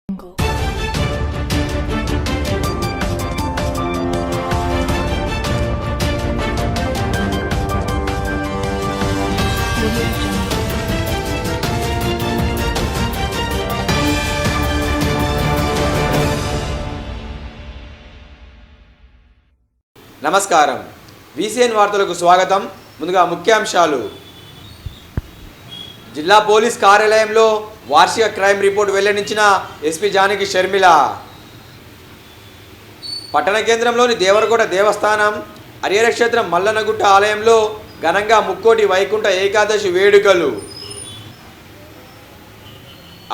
నమస్కారం. VCN వార్తలకు స్వాగతం. ముందుగా ముఖ్యాంశాలు. జిల్లా పోలీస్ కార్యాలయంలో వార్షిక క్రైమ్ రిపోర్ట్ వెల్లడించిన ఎస్పీ జానకి షర్మిల. పట్టణ కేంద్రంలోని దేవరకోట దేవస్థానం, హరిహర క్షేత్రం మల్లన్నగుట్ట ఆలయంలో ఘనంగా ముక్కోటి వైకుంఠ ఏకాదశి వేడుకలు.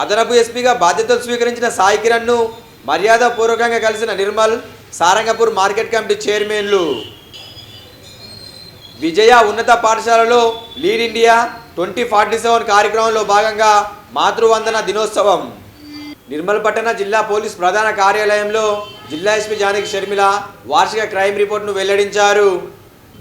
అదనపు ఎస్పీగా బాధ్యతలు స్వీకరించిన సాయి కిరణ్ను మర్యాదపూర్వకంగా కలిసిన నిర్మల్, సారంగపూర్ మార్కెట్ కమిటీ చైర్మన్లు. విజయ ఉన్నత పాఠశాలలో లీడ్ ఇండియా 2047 కార్యక్రమంలో భాగంగా మాతృవందన దినోత్సవం. నిర్మల్ పట్టణ జిల్లా పోలీస్ ప్రధాన కార్యాలయంలో జిల్లా ఎస్పీ జానకి షర్మిల వార్షిక క్రైమ్ రిపోర్ట్ను వెల్లడించారు.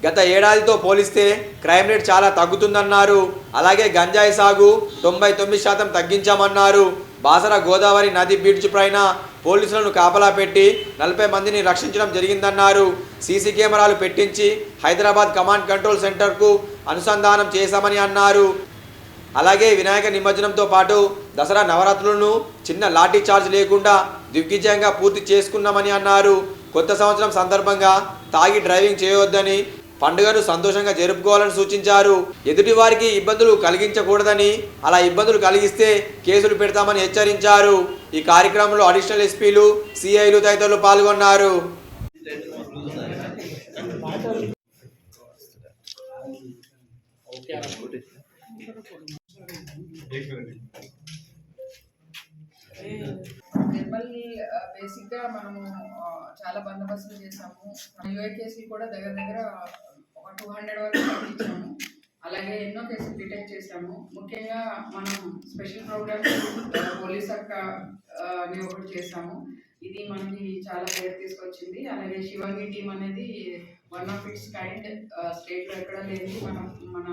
గత ఏడాదితో పోలిస్తే క్రైమ్ రేట్ చాలా తగ్గుతుందన్నారు. అలాగే గంజాయి సాగు 99% తగ్గించామన్నారు. బాసర గోదావరి నది బ్రిడ్జ్ పైన పోలీసులను కాపలా పెట్టి 40 మందిని రక్షించడం జరిగిందన్నారు. సీసీ కెమెరాలు పెట్టించి హైదరాబాద్ కమాండ్ కంట్రోల్ సెంటర్కు అనుసంధానం చేశామని అన్నారు. అలాగే వినాయక నిమజ్జనంతో పాటు దసరా నవరాత్రులను చిన్న లాఠీ చార్జ్ లేకుండా దిగ్విజయంగా పూర్తి చేసుకున్నామని అన్నారు. కొత్త సంవత్సరం సందర్భంగా తాగి డ్రైవింగ్ చేయవద్దని, పండుగను సంతోషంగా జరుపుకోవాలని సూచించారు. ఎదుటి వారికి ఇబ్బందులు కలిగించకూడదని, అలా ఇబ్బందులు కలిగిస్తే కేసులు పెడతామని హెచ్చరించారు. ఈ కార్యక్రమంలో అడిషనల్ ఎస్పీలు, సిఐలు తదితరులు పాల్గొన్నారు. నిర్మల్ బేసిక్గా మనము చాలా బందోబస్తులు చేసాము. యూఏ కేసులు కూడా దగ్గర ఒక 200 వరకు పంపించాము. అలాగే ఎన్నో కేసులు డిటెక్ట్ చేసాము. ముఖ్యంగా మనం స్పెషల్ ప్రోగ్రామ్స్ పోలీస్ అక్కని ఒకటి చేసాము. ఇది మనకి చాలా పేరు తీసుకొచ్చింది. అలాగే శివంగి టీం అనేది వన్ ఆఫ్ ఇట్స్ కైండ్, స్టేట్లో ఎక్కడ లేని మన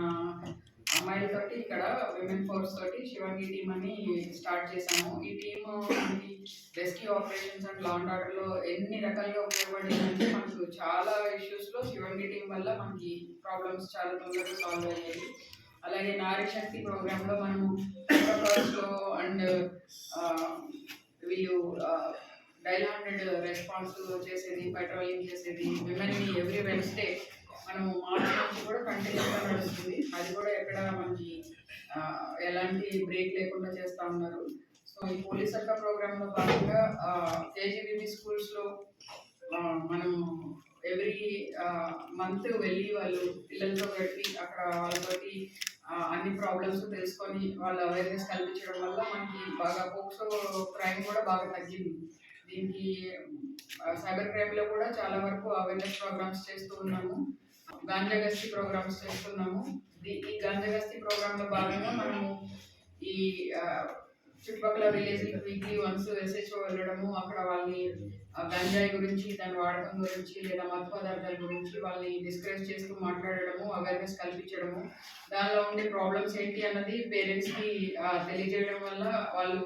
అమ్మాయిలతోటి ఇక్కడ విమెన్ ఫోర్స్ తోటి శివంగి టీమ్ అని స్టార్ట్ చేశాము. ఈ టీమ్ మనకి rescue operations and law and ఆర్డర్లో ఎన్ని రకాలుగా ఉపయోగపడిందంటే మనకు చాలా ఇష్యూస్లో శివంగి టీం వల్ల మనకి ప్రాబ్లమ్స్ చాలా తొందరగా సాల్వ్ అయ్యాయి. అలాగే నారీ శక్తి ప్రోగ్రాంలో మనము లో అండ్ వీళ్ళు డైల్ 100 రెస్పాన్స్ చేసేది, పెట్రోలింగ్ చేసేది, విమెన్ని ఎవ్రీ వెన్స్డే మనము మార్చి నుంచి కూడా కంటిన్యూగా నడుస్తుంది. అది కూడా ఎక్కడ మనకి ఎలాంటి బ్రేక్ లేకుండా చేస్తూ ఉన్నారు. సో ఈ పోలీస్ అక్క ప్రోగ్రాంలో భాగంగా కేజీబీబీ స్కూల్స్లో మనం ఎవ్రీ మంత్ వెళ్ళి వాళ్ళు పిల్లలతో గడిపి అక్కడ వాళ్ళతోటి అన్ని ప్రాబ్లమ్స్ తెలుసుకొని వాళ్ళ అవేర్నెస్ కల్పించడం వల్ల మనకి బాగా పోక్సో క్రైమ్ కూడా బాగా తగ్గింది. దీనికి సైబర్ క్రైమ్లో కూడా చాలా వరకు అవేర్నెస్ ప్రోగ్రామ్స్ చేస్తూ ఉన్నాము. గాంజా గస్తీ ప్రోగ్రామ్స్ చేస్తున్నాము. ఈ గాంజా గస్తీ ప్రోగ్రాంలో భాగంగా మనము ఈ చుట్టుపక్కల విలేజ్కి వీక్లీ వన్స్ SHO వెళ్ళడము, అక్కడ వాళ్ళని గంజాయి గురించి, దాని వాడకం గురించి లేదా మత్తు పదార్థాల గురించి వాళ్ళని డిస్కస్ చేస్తూ మాట్లాడడము, అవేర్నెస్ కల్పించడము, దానిలో ఉండే ప్రాబ్లమ్స్ ఏంటి అన్నది పేరెంట్స్కి తెలియజేయడం వల్ల వాళ్ళు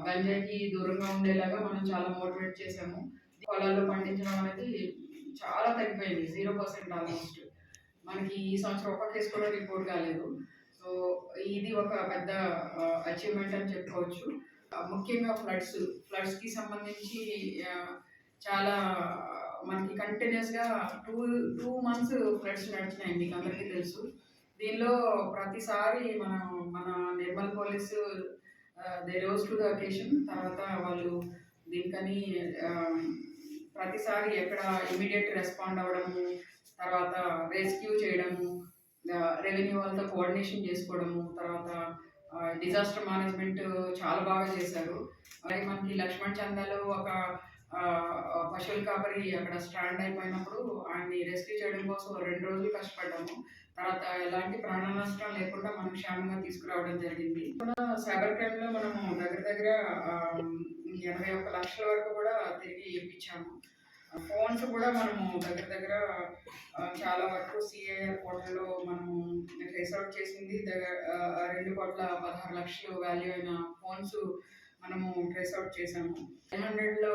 గంజాయికి దూరంగా ఉండేలాగా మనం చాలా మోటివేట్ చేసాము. పొలాల్లో పండించడం అనేది చాలా తగ్గిపోయింది, 0% ఆల్మోస్ట్. మనకి ఈ సంవత్సరం ఒక కేసు కూడా రిపోర్ట్ కాలేదు. సో ఇది ఒక పెద్ద అచీవ్మెంట్ అని చెప్పుకోవచ్చు. ముఖ్యంగా ఫ్లడ్స్కి సంబంధించి చాలా మనకి కంటిన్యూస్గా టూ మంత్స్ ఫ్లడ్స్ నడిచినాయి, మీకు అందరికీ తెలుసు. దీనిలో ప్రతిసారి మన Nirmal police they rose to the occasion. తర్వాత వాళ్ళు దీనికని ప్రతిసారి ఎక్కడ ఇమీడియట్ రెస్పాండ్ అవ్వడము, తర్వాత రెస్క్యూ చేయడము, రెవెన్యూ వాళ్ళతో కోఆర్డినేషన్ చేసుకోవడము, తర్వాత డిజాస్టర్ మేనేజ్మెంట్ చాలా బాగా చేశారు. అలాగే మనకి లక్ష్మణ్ చందాలో ఒక పశువుల కాపరి అక్కడ స్టాండ్ అయిపోయినప్పుడు ఆయన్ని రెస్క్యూ చేయడం కోసం 2 రోజులు కష్టపడ్డాము. తర్వాత ఎలాంటి ప్రాణ నష్టం లేకుండా మనం క్షేమంగా తీసుకురావడం జరిగింది. సైబర్ క్రైమ్లో మనము దగ్గర 81 లక్షల వరకు కూడా తిరిగి ఇప్పించాము. ఫోన్స్ కూడా మనము దగ్గర చాలా వరకు సిఐఆర్ పోర్టల్లో మనము ట్రేస్ అవుట్ చేసింది. 2,16,00,000 వాల్యూ అయిన ఫోన్స్ మనము ట్రేస్ అవుట్ చేసాము. 900లో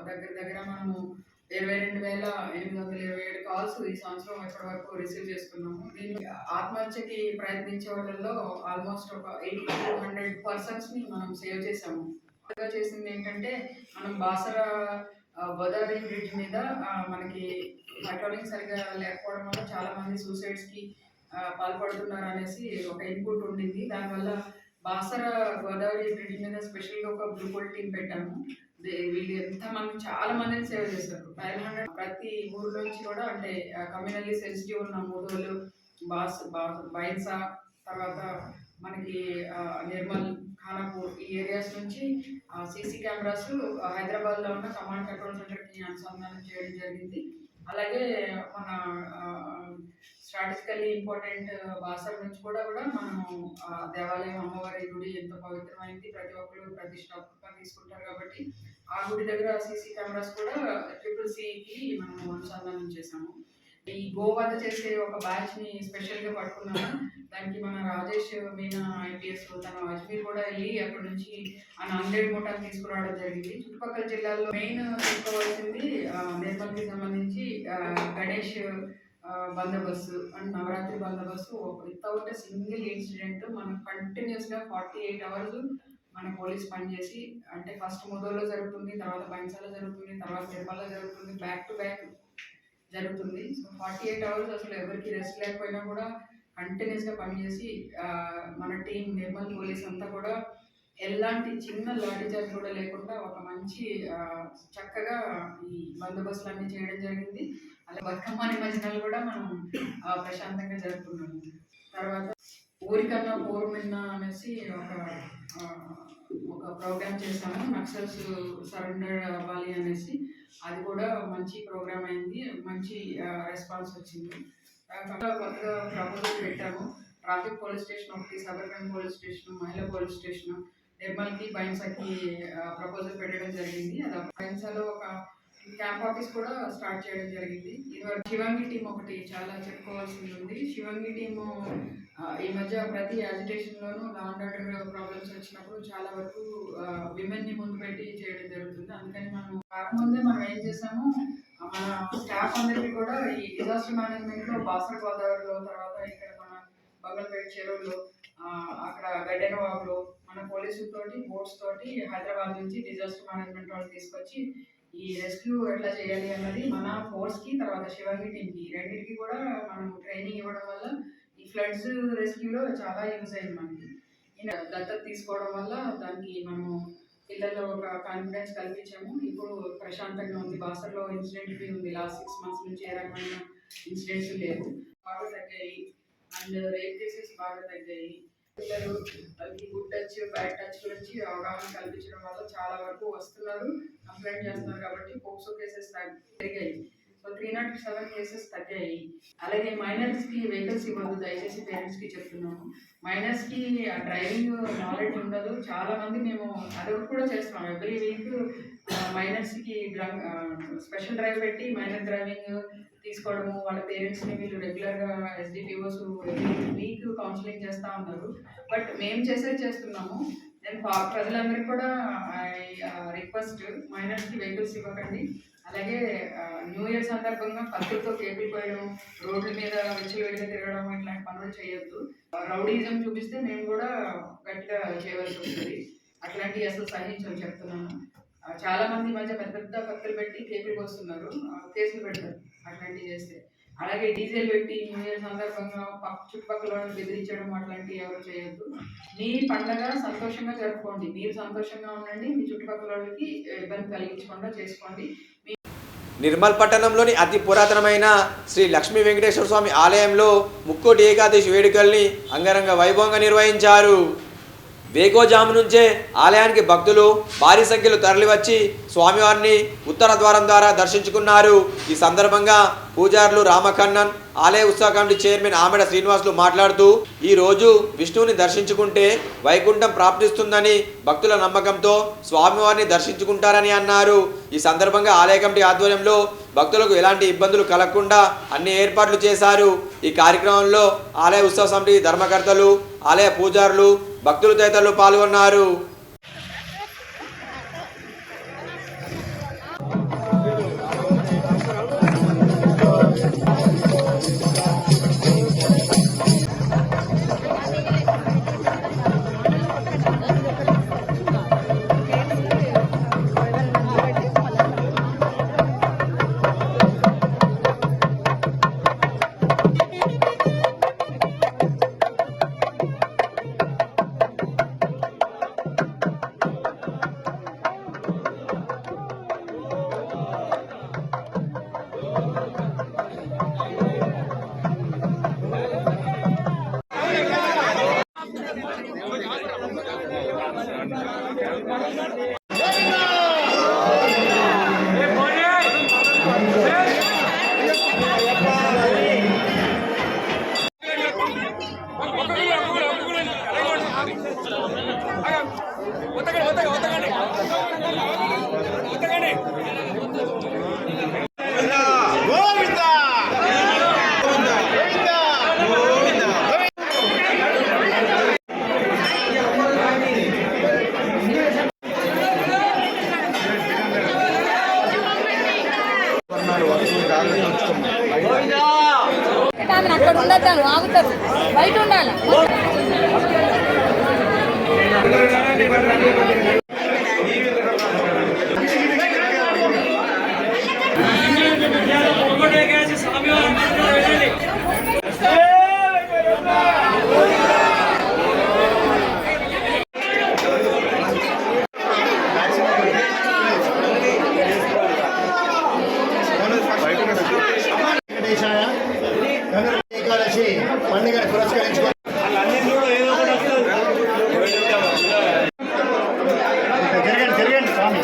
దగ్గర దగ్గర మనము 22,827 కాల్స్ ఈ సంవత్సరం ఇప్పటి వరకు రిసీవ్ చేసుకున్నాము. దీన్ని ఆత్మహత్యకి ప్రయత్నించే వాళ్ళలో ఆల్మోస్ట్ ఒక 80-100 పర్సన్స్ని మనం సేవ్ చేసాము. చేసింది ఏంటంటే మనం బాసర గోదావరి బ్రిడ్జ్ మీద మనకి పెట్రోలింగ్ సరిగా లేకపోవడం వల్ల చాలా మంది సూసైడ్స్కి పాల్పడుతున్నారు అనేసి ఒక ఇన్పుట్ ఉండింది. దానివల్ల బాసర గోదావరి బ్రిడ్జ్ మీద స్పెషల్గా ఒక బ్లూ కోల్ టీం పెట్టాము. వీళ్ళు చాలా మందిని సేవ్ చేశారు. 500 ప్రతి ఊరు నుంచి కూడా, అంటే కమ్యూనల్లీ సెన్సిటివ్ ఉన్న మూడోలు, బైన్సా, తర్వాత మనకి నిర్మల్, ఖానాపూర్ ఈ ఏరియాస్ నుంచి సీసీ కెమెరాస్ హైదరాబాద్లో ఉన్న కమాండ్ కంట్రోల్ సెంటర్కి అనుసంధానం చేయడం జరిగింది. అలాగే మన స్ట్రాటజికల్లీ ఇంపార్టెంట్ బాసర్ నుంచి కూడా మనము దేవాలయం అమ్మవారి గుడి ఎంతో పవిత్రమైంది, ప్రతి ఒక్కరు ప్రతిష్టాత్మకంగా తీసుకుంటారు కాబట్టి ఆ గుడి దగ్గర సీసీ కెమెరాస్ కూడా CCCకి మనము అనుసంధానం చేసాము. ఈ గోవాద చేసే ఒక బ్యాచ్ని స్పెషల్గా పట్టుకున్నాము. దానికి మన రాజేష్ మీనా IPS తన అజ్మీర్ కూడా వెళ్ళి అక్కడ నుంచి ఆ 100 మూటలు తీసుకురావడం జరిగింది. చుట్టుపక్కల జిల్లాల్లో మెయిన్ తీసుకోవాల్సింది నిర్మల్కి సంబంధించి గణేష్ బందోబస్తు అండ్ నవరాత్రి బందోబస్తు వితౌట్ సింగిల్ ఇన్సిడెంట్ మనం కంటిన్యూస్గా 48 అవర్స్ మన పోలీస్ పనిచేసి, అంటే ఫస్ట్ ముదోలో జరుగుతుంది, తర్వాత బైన్సాలో జరుగుతుంది, తర్వాత నిర్మల్లో జరుగుతుంది, బ్యాక్ టు బ్యాక్ జరుగుతుంది. సో 48 అవర్స్ అసలు ఎవరికి రెస్ట్ లేకపోయినా కూడా కంటిన్యూస్గా పనిచేసి మన టీం నిర్మల్ పోలీస్ అంతా కూడా ఎలాంటి చిన్న లాఠీ చార్జ్ కూడా లేకుండా ఒక మంచి చక్కగా ఈ బందోబస్తులు అన్నీ చేయడం జరిగింది. అలా బతుకమ్మ నిమజ్జనాలు కూడా మనం ప్రశాంతంగా జరుపుకున్నాము. తర్వాత ఊరికన్నా పోరు మిన్న అనేసి ఒక ప్రోగ్రామ్ చేసాము. నక్సల్స్ సరెండర్ అవ్వాలి అనేసి, అది కూడా మంచి ప్రోగ్రామ్ అయింది, మంచి రెస్పాన్స్ వచ్చింది. కొత్తగా ప్రపోజల్ పెట్టాము. ట్రాఫిక్ పోలీస్ స్టేషన్ ఒకటి, సబర్బన్ పోలీస్ స్టేషన్, మహిళా పోలీస్ స్టేషన్, నిర్మల్కి బైన్సాకి ప్రపోజల్ పెట్టడం జరిగింది. అది బైన్సాలో ఒక క్యాంప్ ఆఫీస్ కూడా స్టార్ట్ చేయడం జరిగింది. ఇదివరకు శివంగి టీం ఒకటి చాలా చెప్పుకోవాల్సింది ఉంది. శివంగి టీము ఈ మధ్య ప్రతి యాజిటేషన్లోనూ లా అండ్ ఆర్డర్ ప్రాబ్లమ్స్ వచ్చినప్పుడు చాలా వరకు విమెన్ని ముందు పెట్టి చేయడం జరుగుతుంది. అందుకని మనం కాకముందే మనం ఏం చేసాము, మన స్టాఫ్ అందరికీ కూడా ఈ డిజాస్టర్ మేనేజ్మెంట్లో బాసర గోదావరిలో, తర్వాత ఇక్కడ మన బగల్పేట చెరువులో, అక్కడ గడ్డెనవాగులో మన పోలీసులతోటి బోట్స్ తోటి హైదరాబాద్ నుంచి డిజాస్టర్ మేనేజ్మెంట్ వాళ్ళు తీసుకొచ్చి ఈ రెస్క్యూ ఎట్లా చేయాలి అన్నది మన ఫోర్స్కి, తర్వాత శివంగి టీంకి రెండింటికి కూడా మనం ట్రైనింగ్ ఇవ్వడం వల్ల ఈ ఫ్లడ్స్ రెస్క్యూలో చాలా యూజ్ అయింది మనకి. దత్తత తీసుకోవడం వల్ల దానికి మనము పిల్లల్లో ఒక కాన్ఫిడెన్స్ కల్పించాము. ఇప్పుడు ప్రశాంతంగా ఉంది. బాసర్లో ఇన్సిడెంట్ ఫ్రీ ఉంది. లాస్ట్ 6 months నుంచి ఏ రకమైన ఇన్సిడెంట్స్ లేవు, బాగా తగ్గాయి. అండ్ రేప్ కేసెస్ బాగా తగ్గాయి. పిల్లలు వాళ్ళకి గుడ్ టచ్ బ్యాడ్ టచ్ గురించి అవగాహన కల్పించడం వల్ల చాలా వరకు వస్తున్నారు, కంప్లైంట్ చేస్తున్నారు. కాబట్టి పోక్సో కేసెస్ పెరిగాయి. సో 307 కేసెస్ తగ్గాయి. అలాగే మైనర్స్కి వెహికల్స్ ఇవ్వదు, దయచేసి పేరెంట్స్కి చెప్తున్నాము. మైనర్స్కి డ్రైవింగ్ నాలెడ్జ్ ఉండదు. చాలామంది మేము అదొకటి కూడా చేస్తున్నాం. ఎవ్రీ వీక్ మైనర్స్కి స్పెషల్ డ్రైవ్ పెట్టి మైనర్ డ్రైవింగ్ తీసుకోవడము, వాళ్ళ పేరెంట్స్ని వీళ్ళు రెగ్యులర్గా SDPOs ఎవ్రీ వీక్ కౌన్సిలింగ్ చేస్తూ ఉన్నారు. బట్ మేము చేస్తున్నాము. నేను ప్రజలందరికీ కూడా రిక్వెస్ట్, మైనర్స్కి వెహికల్స్ ఇవ్వకండి. అలాగే న్యూ ఇయర్ సందర్భంగా కత్తులతో కేకులు పోయడం, రోడ్ల మీద విచ్చలవిడిగా తిరగడం ఇట్లాంటి పనులు చేయొద్దు. రౌడీజం చూపిస్తే మేము కూడా గట్టిగా చేయవలసి వస్తుంది. అట్లాంటివి అసలు సహించని చెప్తున్నాను. చాలా మంది ఈ మధ్య పెద్ద పెద్ద కత్తులు పెట్టి కేకులు కోస్తున్నారు, కేసులు పెడతారు అట్లాంటివి చేస్తే. అలాగే డీజిల్ పెట్టి న్యూ ఇయర్ సందర్భంగా చుట్టుపక్కల బెదిరించడం అట్లాంటివి ఎవరు చేయొద్దు. మీ పండగ సంతోషంగా జరుపుకోండి, మీరు సంతోషంగా ఉండండి, మీ చుట్టుపక్కల వాళ్ళకి ఇబ్బంది కలిగించకుండా చేసుకోండి. నిర్మల్ పట్టణంలోని అతి పురాతనమైన శ్రీ లక్ష్మీ వెంకటేశ్వర స్వామి ఆలయంలో ముక్కోటి ఏకాదశి వేడుకల్ని అంగరంగ వైభవంగా నిర్వహించారు. వేకోజాము నుంచే ఆలయానికి భక్తులు భారీ సంఖ్యలో తరలివచ్చి స్వామివారిని ఉత్తర ద్వారం ద్వారా దర్శించుకున్నారు. ఈ సందర్భంగా పూజారులు రామకన్నన్, ఆలయ ఉత్సవ కమిటీ చైర్మన్ ఆమెడ శ్రీనివాసులు మాట్లాడుతూ, ఈరోజు విష్ణువుని దర్శించుకుంటే వైకుంఠం ప్రాప్తిస్తుందని భక్తుల నమ్మకంతో స్వామివారిని దర్శించుకుంటారని అన్నారు. ఈ సందర్భంగా ఆలయ కమిటీ ఆధ్వర్యంలో భక్తులకు ఎలాంటి ఇబ్బందులు కలగకుండా అన్ని ఏర్పాట్లు చేశారు. ఈ కార్యక్రమంలో ఆలయ ఉత్సవ సమితి ధర్మకర్తలు, ఆలయ పూజారులు, భక్తులు తదితరులు పాల్గొన్నారు. అక్కడ ఉండద్దాను ఆగుతారు బయట ఉండాలి. ఏకాదశి పండుగను పురస్కరించుకొని జరగండి స్వామి.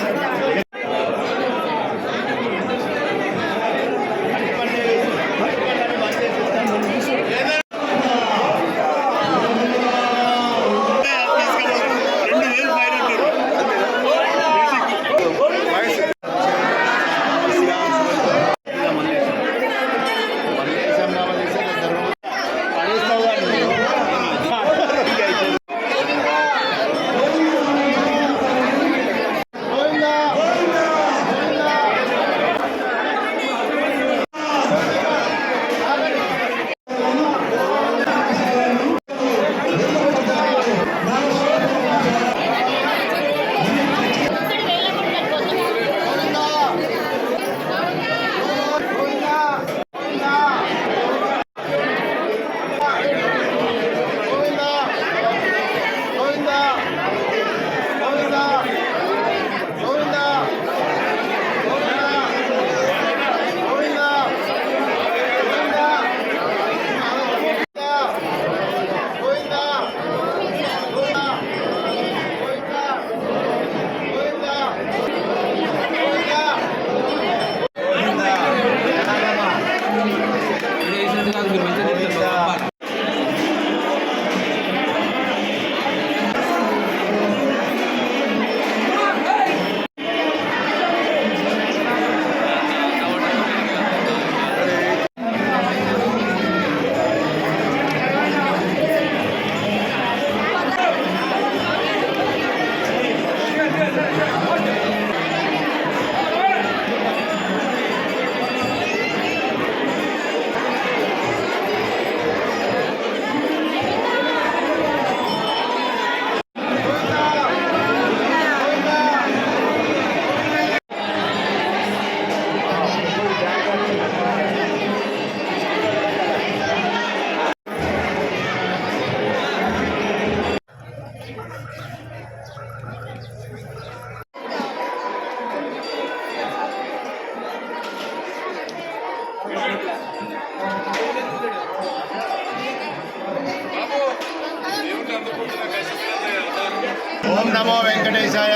ఓం నమో వెంకటేశాయ.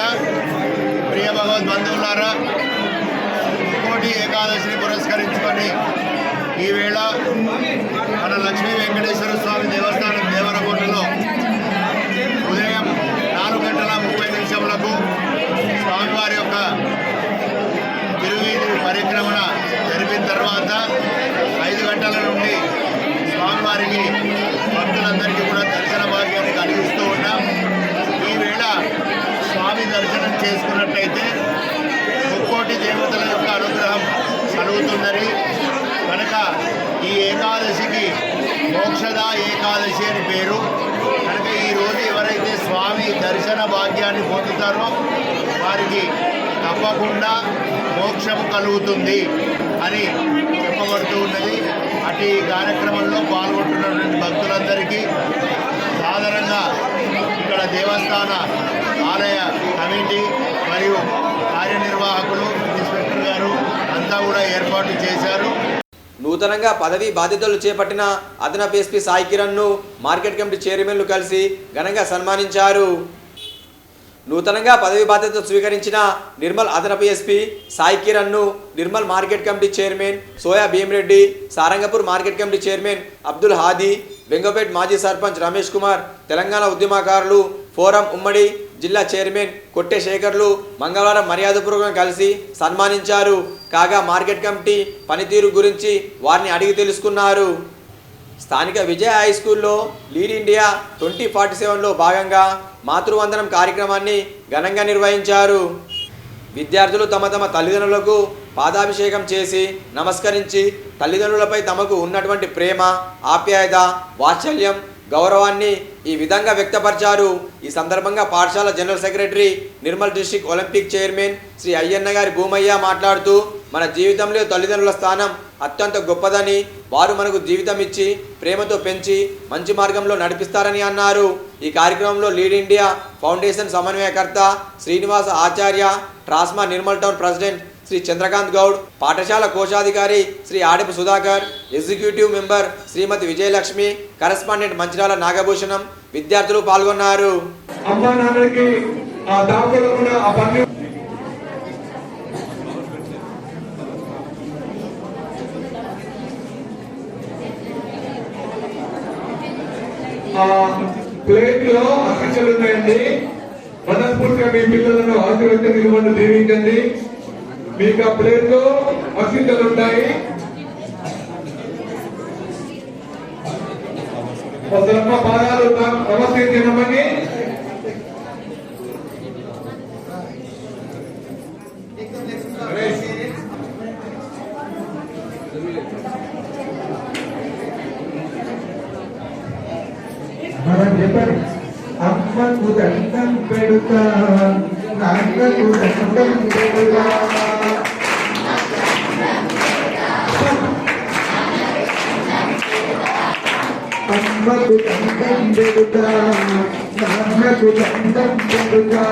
ప్రియ భగవద్ బంధువులారా, కోటి ఏకాదశిని పురస్కరించుకొని ఈవేళ మన లక్ష్మీ వెంకటేశ్వర స్వామి దేవస్థానం దేవరకోటలో ఉదయం 4:30 స్వామివారి యొక్క తిరువీధి పరిక్రమణ జరిపిన తర్వాత 5 గంటల నుండి స్వామివారికి భక్తులందరికీ కూడా దర్శన భాగ్యాన్ని కలిగిస్తూ ఉన్నాం. ఈవేళ స్వామి దర్శనం చేసుకున్నట్టయితే ముక్కోటి దేవతల యొక్క అనుగ్రహం కలుగుతుందని కనుక ఈ ఏకాదశికి మోక్షద ఏకాదశి అని పేరు. కనుక ఈరోజు ఎవరైతే స్వామి దర్శన భాగ్యాన్ని పొందుతారో వారికి తప్పకుండా మోక్షం కలుగుతుంది అని చెప్పబడుతూ ఉన్నది. అటు ఈ కార్యక్రమంలో పాల్గొంటున్నటువంటి భక్తులందరికీ సాధారణంగా ఇక్కడ దేవస్థాన ఆలయ కమిటీ మరియు కార్యనిర్వాహకులు ఇన్స్పెక్టర్ గారు అంతా కూడా ఏర్పాటు చేశారు. నూతనంగా పదవీ బాధ్యతలు చేపట్టిన అదనపు ఎస్పీ సాయి కిరణ్ను మార్కెట్ కమిటీ చైర్మన్లు కలిసి ఘనంగా సన్మానించారు. నూతనంగా పదవి బాధ్యతలు స్వీకరించిన నిర్మల్ అదనపు ఎస్పీ సాయి కిరణ్ను Nirmal market committee chairman Soya Bheemareddy, Sarangapur market committee chairman Abdul Hadi, Bengpet మాజీ సర్పంచ్ రమేష్ కుమార్, తెలంగాణ ఉద్యమకారులు ఫోరం ఉమ్మడి జిల్లా చైర్మన్ కొట్టె శేఖర్లు మంగళవారం మర్యాదపూర్వకంగా కలిసి సన్మానించారు. కాగా మార్కెట్ కమిటీ పనితీరు గురించి వారిని అడిగి తెలుసుకున్నారు. స్థానిక విజయ హై స్కూల్లో లీడ్ ఇండియా 2047లో భాగంగా మాతృవందనం కార్యక్రమాన్ని ఘనంగా నిర్వహించారు. విద్యార్థులు తమ తమ తల్లిదండ్రులకు పాదాభిషేకం చేసి నమస్కరించి తల్లిదండ్రులపై తమకు ఉన్నటువంటి ప్రేమ, ఆప్యాయత, వాత్సల్యం, గౌరవాన్ని ఈ విధంగా వ్యక్తపరిచారు. ఈ సందర్భంగా పాఠశాల general secretary, Nirmal district Olympic chairman Shri Ayyanna గారి భూమయ్య మాట్లాడుతూ, మన జీవితంలో తల్లిదండ్రుల స్థానం అత్యంత గొప్పదని, వారు మనకు జీవితం ఇచ్చి ప్రేమతో పెంచి మంచి మార్గంలో నడిపిస్తారని అన్నారు. ఈ కార్యక్రమంలో లీడ్ ఇండియా ఫౌండేషన్ సమన్వయకర్త శ్రీనివాస ఆచార్య, ట్రాస్మా నిర్మల్ టౌన్ ప్రెసిడెంట్ శ్రీ చంద్రకాంత్ గౌడ్, పాఠశాల కోశాధికారి శ్రీ ఆడిపు సుధాకర్, ఎగ్జిక్యూటివ్ మెంబర్ శ్రీమతి విజయలక్ష్మి, కరెస్పాండెంట్ మంచిరాల నాగభూషణం విద్యార్థులు పాల్గొన్నారు. అమ్మా నాన్నకి ఆ దాఖలు కూడా ఆ పని ప్లేట్ లో అక్షంతలు ఉన్నాయండి. మనస్ఫూర్తిగా మీ పిల్లలను ఆశీర్వదించమని దీవించండి. మీకు ఆ ప్లేట్ లో అక్షింతలు ఉంటాయి. ధర్మ పాదాలు నమస్కరించమని మనం చెప్పండి. అమ్మకు దండం పెడుతా, నాన్నకు దండం పెడుతా, అమ్మకు దండం పెడుతా, నాన్నకు దండం పెడుతా,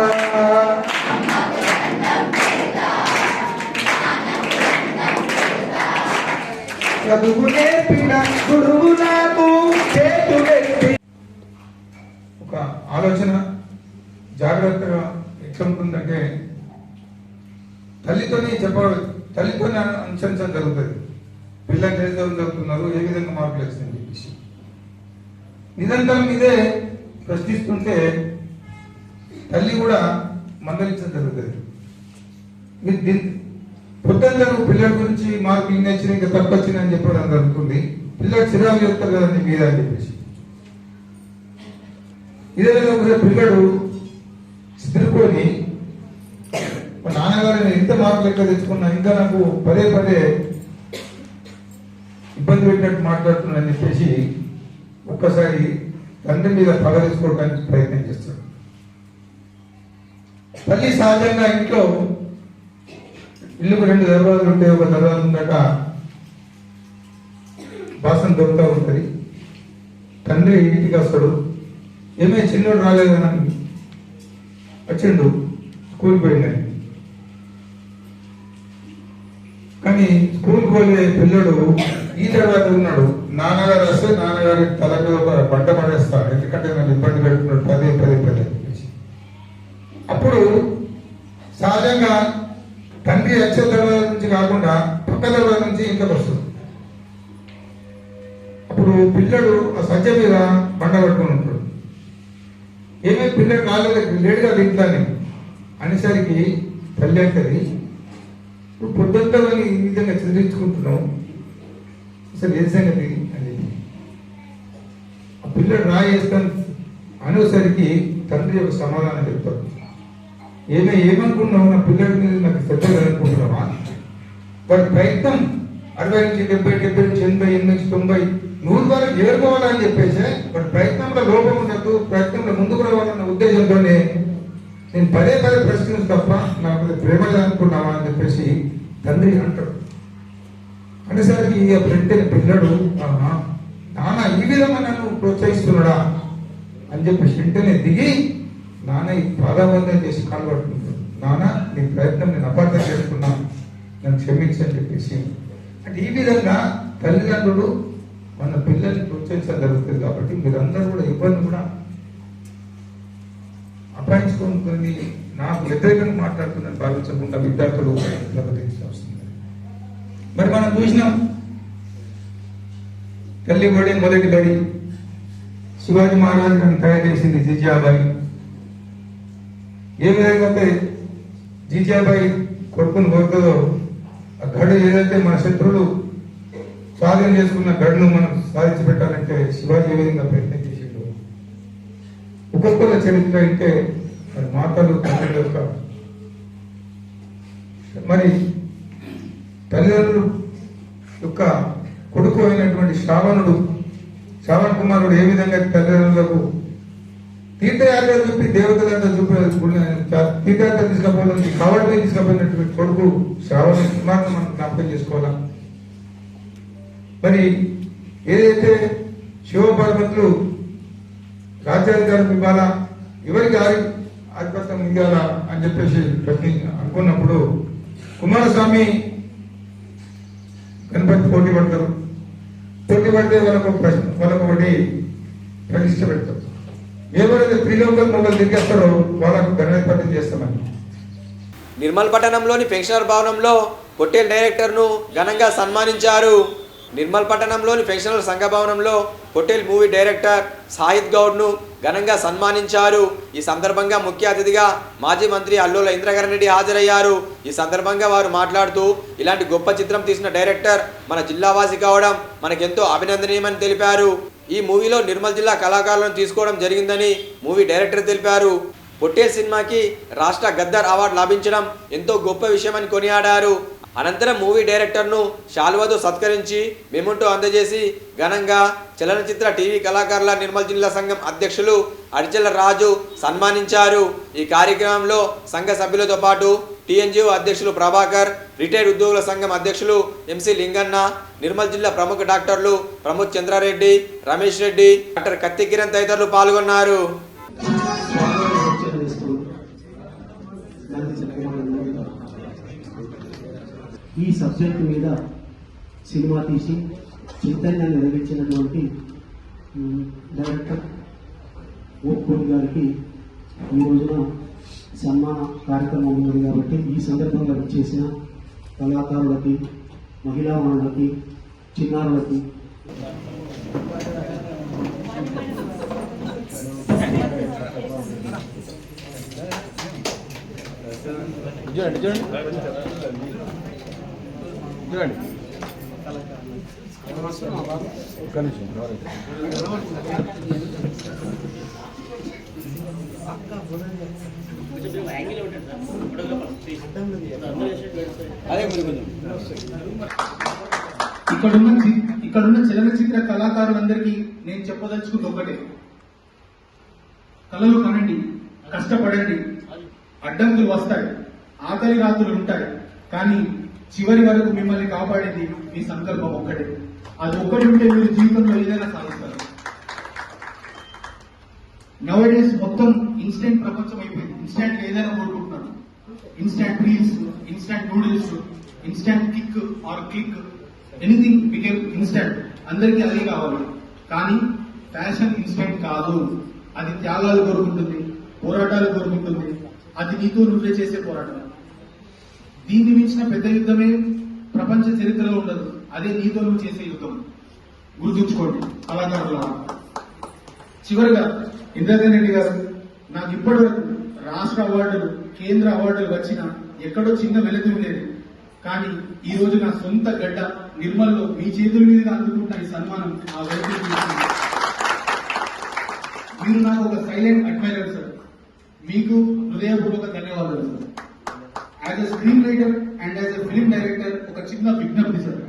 చదువు నేర్పిన గురువు నాకు చేతులెత్తి. ఒక ఆలోచన జాగ్రత్తగా ఎట్లా ఉంటుందంటే, తల్లితోనే తల్లితోనే అనుసరించడం జరుగుతుంది. పిల్లలు ఏ విధంగా చదువుతున్నారు, ఏ విధంగా మార్పులు వచ్చిందని చెప్పేసి నిరంతరం ఇదే ప్రశ్నిస్తుంటే తల్లి కూడా మందలించడం జరుగుతుంది. మీరు పొద్దున్న పిల్లల గురించి మార్కులు ఇన్ని వచ్చినా ఇంకా తక్కువ వచ్చినాయని చెప్పడం జరుగుతుంది. పిల్లలు చిరాకు చెప్తారు కదండి మీద అని చెప్పేసి. ఇదే విధంగా పిల్లడు చిత్రపోయి మా నాన్నగారు ఎంత మార్కులు ఎక్కడ తెచ్చుకున్నా ఇంకా నాకు పదే పదే ఇబ్బంది పెట్టినట్టు మాట్లాడుతున్నానని చెప్పేసి ఒక్కసారి తండ్రి మీద పగ తీసుకోవడానికి ప్రయత్నం చేస్తాడు. తల్లి సహజంగా ఇంట్లో ఇల్లుకు 2 దర్వాజాలు ఉంటాయి. ఒక దర్వాజా ఉందాక బాసం దొరుకుతూ ఉంటుంది. తండ్రి ఇంటికి వస్తాడు. ఏమే చిన్నోడు రాలేదని వచ్చిండు, స్కూల్కి పోయిందని. కానీ స్కూల్కి పోయే పిల్లడు ఈ తర్వాత ఉన్నాడు. నాన్నగారు వస్తే నాన్నగారి తలకి ఒక బంట పడేస్తాడు, ఎందుకంటే నన్ను ఇబ్బంది పెడుతున్నాడు పదే పదే పదే చెప్పేసి. అప్పుడు సహజంగా తండ్రి వచ్చే దర్వాజా నుంచి కాకుండా పక్క దర్వాజా నుంచి ఇంట్లోకి వస్తుంది. అప్పుడు పిల్లడు ఆ సజ్జ మీద బండ పట్టుకుని ఉంటాడు. ఏమే పిల్లడు కాలేదు లేడుగా తింటాను అనేసరికి తల్లి అంటది, ఇప్పుడు పొద్దుంతా ఈ విధంగా చదివించుకుంటున్నావు, అసలు ఏ సంగతి అని. ఆ పిల్లడు రాయేస్తాను అనేసరికి తండ్రి ఒక సమాధానం చెప్తాడు. ఏమనుకున్నావు, నా పిల్లడి మీద నాకు శ్రద్ధ అనుకుంటున్నావా? వాడి ప్రయత్నం 60 నుంచి 70, 70 నుంచి 80, 80 నుంచి 90, 100 వరకు చేరుకోవాలని చెప్పేసి వాడి ప్రయత్నంలో లోపం ఉండదు, ప్రయత్నంలో ముందుకు రావాలన్న ఉద్దేశంతోనే నేను పదే పదే ప్రశ్నించు తప్ప నాకు ప్రేమ అనుకున్నావా అని చెప్పేసి తండ్రి అంటాడు. అనేసరికి వెంటనే పిల్లడు నాన్న ఈ విధంగా నన్ను ప్రోత్సహిస్తున్నాడా అని చెప్పేసి వెంటనే దిగి నాన్న ఈ పాదవందనం చేసి కాలు పట్టుకుంటాడు. నాన్న నీ ప్రయత్నం నేను అపార్థం చేసుకున్నాను, నన్ను క్షమించని చెప్పేసి. అంటే ఈ విధంగా తల్లిదండ్రులు మన పిల్లల్ని ప్రోత్సహించడం జరుగుతుంది. కాబట్టి మీరందరూ కూడా ఇబ్బంది కూడా అపాయించుకొని నాకు వ్యతిరేకంగా మాట్లాడుతుందని భావించకుండా విద్యార్థులు వస్తుంది. మరి మనం చూసినాం తల్లి బడి మొదటి బడి శివాజీ మహారాజు గారిని తయారు చేసింది జీజాబాయి. ఏ విధంగా అయితే జీజాబాయి కొడుకుని కోరుతుందో ఆ గడు ఏదైతే మన శత్రువులు స్వాధీనం చేసుకున్న గడును మనం సాధించి పెట్టాలంటే శివాజీ ఏ విధంగా ప్రయత్నం చేసిండు. ఒక్కొక్కల చరిత్ర అంటే మరి మాతలు తండ్రుల యొక్క మరి తల్లిదండ్రులు యొక్క కొడుకు అయినటువంటి శ్రావణ కుమారుడు ఏ విధంగా తల్లిదండ్రులకు తీర్థయాత్రలు చూపి దేవతలంతా చూపి తీర్థయాత్ర తీసుకపోవడానికి కావడమే తీసుకపోయినటువంటి కొడుకు శ్రావణ కుమారుడు మనం జ్ఞాపకం చేసుకోవాలా. మరి ఏదైతే శివపార్వతులు రాజ్యాధికారం ఇవ్వాలా, ఎవరికి ఆధిపత్యం ఇవ్వాలా అని చెప్పేసి అనుకున్నప్పుడు కుమారస్వామి గణపతి పోటీ పడతారు. పోటీ పడితే వాళ్ళకు ఒకటి ప్రతిష్ట పెడతారు. ఎవరైతే త్రిలోకం మొదలు తిరిగేస్తారో వాళ్ళకు గణాధిపత్యం చేస్తామని. నిర్మల్ పట్టణంలోని పెన్షనర్ భవనంలో పొట్టేల్ డైరెక్టర్ను ఘనంగా సన్మానించారు. నిర్మల్ పట్టణంలోని పెన్షనర్ సంఘ భవనంలో పొట్టేల్ మూవీ డైరెక్టర్ సాహిద్ గౌడ్ను ఘనంగా సన్మానించారు. ఈ సందర్భంగా ముఖ్య అతిథిగా మాజీ మంత్రి అల్లోల ఇంద్రకరణ్ రెడ్డి హాజరయ్యారు. ఈ సందర్భంగా వారు మాట్లాడుతూ ఇలాంటి గొప్ప చిత్రం తీసిన డైరెక్టర్ మన జిల్లావాసి కావడం మనకెంతో అభినందనీయమని తెలిపారు. ఈ మూవీలో నిర్మల్ జిల్లా కళాకారులను తీసుకోవడం జరిగిందని మూవీ డైరెక్టర్ తెలిపారు. పొట్టేల్ సినిమాకి రాష్ట్ర గద్దర్ అవార్డు లభించడం ఎంతో గొప్ప విషయమని కొనియాడారు. అనంతరం మూవీ డైరెక్టర్ను శాలువాతో సత్కరించి మెమోంటో అందజేసి ఘనంగా చలనచిత్ర టీవీ కళాకారుల నిర్మల్ జిల్లా సంఘం అధ్యక్షులు అడిచెల్ల రాజు సన్మానించారు. ఈ కార్యక్రమంలో సంఘ సభ్యులతో పాటు టీఎన్జిఓ అధ్యక్షులు ప్రభాకర్, రిటైర్డ్ ఉద్యోగుల సంఘం అధ్యక్షులు ఎంసీ లింగన్న, నిర్మల్ జిల్లా ప్రముఖ డాక్టర్లు ప్రమోద్ చంద్రారెడ్డి, రమేష్ రెడ్డి, డాక్టర్ కత్తి కిరణ్ తదితరులు పాల్గొన్నారు. ఈ సబ్జెక్ట్ మీద సినిమా తీసి చైతన్యాన్ని వెలిగించినటువంటి డైరెక్టర్ ఓపూరి గారికి ఈ రోజున సన్మాన కార్యక్రమం ఉన్నది. కాబట్టి ఈ సందర్భంగా చేసిన కళాకారులకి, మహిళా మనులకి, చిన్నారులకి ఇక్కడున్న చలనచిత్ర కళాకారులందరికీ నేను చెప్పదలుచుకుంది ఒకటే: కళలు కనండి, కష్టపడండి, అడ్డంకులు వస్తాయి, ఆకలి రాత్రులు ఉంటాయి, కానీ చివరి వరకు మిమ్మల్ని కాపాడేది మీ సంకల్పం ఒక్కటే. అది ఒక్కటి ఉంటే మీరు జీవితంలో ఏదైనా సాధిస్తారు. నౌడేస్ మొత్తం ఇన్స్టెంట్ ప్రపంచం అయిపోయింది. ఇన్స్టెంట్ ఏదైనా కోరుకుంటున్నారు. Instant reels, instant noodles, instant kick or click, anything became instant. అందరికీ అదే కావాలి. కానీ ఫ్యాషన్ ఇన్స్టెంట్ కాదు. అది త్యాగాలు కోరుకుంటుంది, పోరాటాలు కోరుకుంటుంది. అది నీతో నువ్వే చేసే పోరాటం. దీన్ని మించిన పెద్ద యుద్ధమే ప్రపంచ చరిత్రలో ఉండదు. అదే నీతో నువ్వు చేసే యుద్ధం. గుర్తుంచుకోండి కళాకారుల. చివరిగా ఇంద్రకరణ్ రెడ్డి గారు, నాకు ఇప్పటి వరకు రాష్ట్ర అవార్డులు, కేంద్ర అవార్డులు వచ్చినా ఎక్కడో చిన్న వెలతి ఉండేది. కానీ ఈ రోజు నా సొంత గడ్డ నిర్మల్లో మీ చేతుల మీదుగా అందుకుంటున్న ఈ సన్మానం ఆ వెలతి. మీరు నాకు ఒక సైలెంట్ అడ్మైరర్ సార్. మీకు హృదయపూర్వక ధన్యవాదాలు sir. As a screen writer and as a film director ఒక చిన్న విజ్ఞప్తి సార్.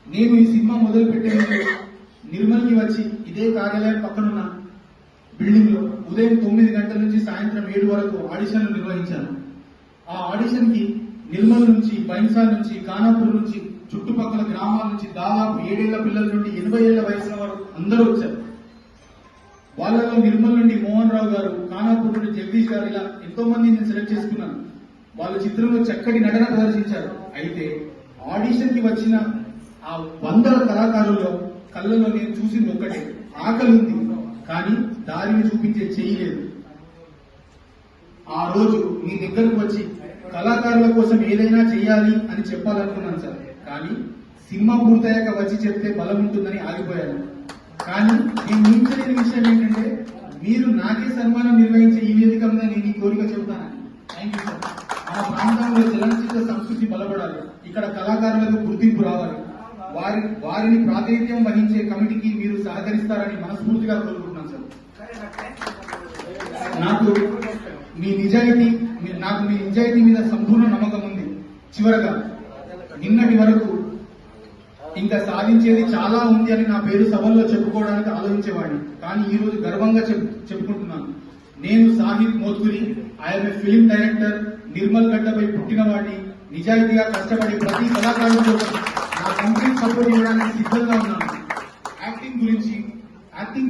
నేను ఈ సినిమా మొదలు పెట్టేందుకు నిర్మల్కి వచ్చి ఇదే కార్యాలయం పక్కనున్న బిల్డింగ్ లో ఉదయం 9 గంటల నుంచి సాయంత్రం 7 వరకు ఆడిషన్లు నిర్వహించాను. ఆ ఆడిషన్ కి నిర్మల్ నుంచి, బైన్సా నుంచి, ఖానాపూర్ నుంచి, చుట్టుపక్కల గ్రామాల నుంచి దాదాపు 7 ఏళ్ల పిల్లల నుండి 80 ఏళ్ల వయసుల వారు అందరూ వచ్చారు. వాళ్ళలో నిర్మల్ నుండి మోహన్ రావు గారు, ఖానాపూర్ నుండి జగదీష్ గారు, ఇలా ఎంతో మంది నేను సెలెక్ట్ చేసుకున్నాను. వాళ్ళ చిత్రంలో చక్కటి నటన ప్రదర్శించారు. అయితే ఆడిషన్ కి వచ్చిన ఆ వందల కళాకారుల్లో కళ్ళలో నేను చూసింది ఒక్కటే, ఆకలి ఉంది కానీ దారిని చూపించే చెయ్యి లేదు. ఆ రోజు మీ దగ్గరకు వచ్చి కళాకారుల కోసం ఏదైనా చేయాలి అని చెప్పాలనుకున్నాను సార్. కానీ సినిమా పూర్తయ్యాక వచ్చి చెప్తే బలం ఉంటుందని ఆగిపోయాను. కానీ నేను ఊహించలేని విషయం ఏంటంటే మీరు నాకే సన్మానం నిర్వహించే ఈ వేదిక మీద నేను ఈ కోరిక చెబుతానని. Thank you sir. మన ప్రాంతంలో చలనచిత్ర సంస్కృతి బలపడాలి, ఇక్కడ కళాకారులకు గుర్తింపు రావాలి, వారిని ప్రాతినిధ్యం వహించే కమిటీకి మీరు సహకరిస్తారని మనస్ఫూర్తిగా కోరుకుంటున్నాను సార్. నాకు మీ నిజాయితీ మీద సంపూర్ణ నమ్మకం ఉంది. చివరగా, నిన్నటి వరకు ఇంకా సాధించేది చాలా ఉంది అని నా పేరు సభల్లో చెప్పుకోవడానికి ఆలోచించేవాడిని. కానీ ఈ రోజు గర్వంగా చెప్పుకుంటున్నాను. నేను Sahib Mothkuri, I'm a film director. Nirmal గడ్డపై పుట్టిన వాడిని. నిజాయితీగా కష్టపడే ప్రతి కళాకారుల కోసం నా కంప్లీట్ సపోర్ట్ ఇవ్వడానికి సిద్ధంగా ఉన్నాను. యాక్టింగ్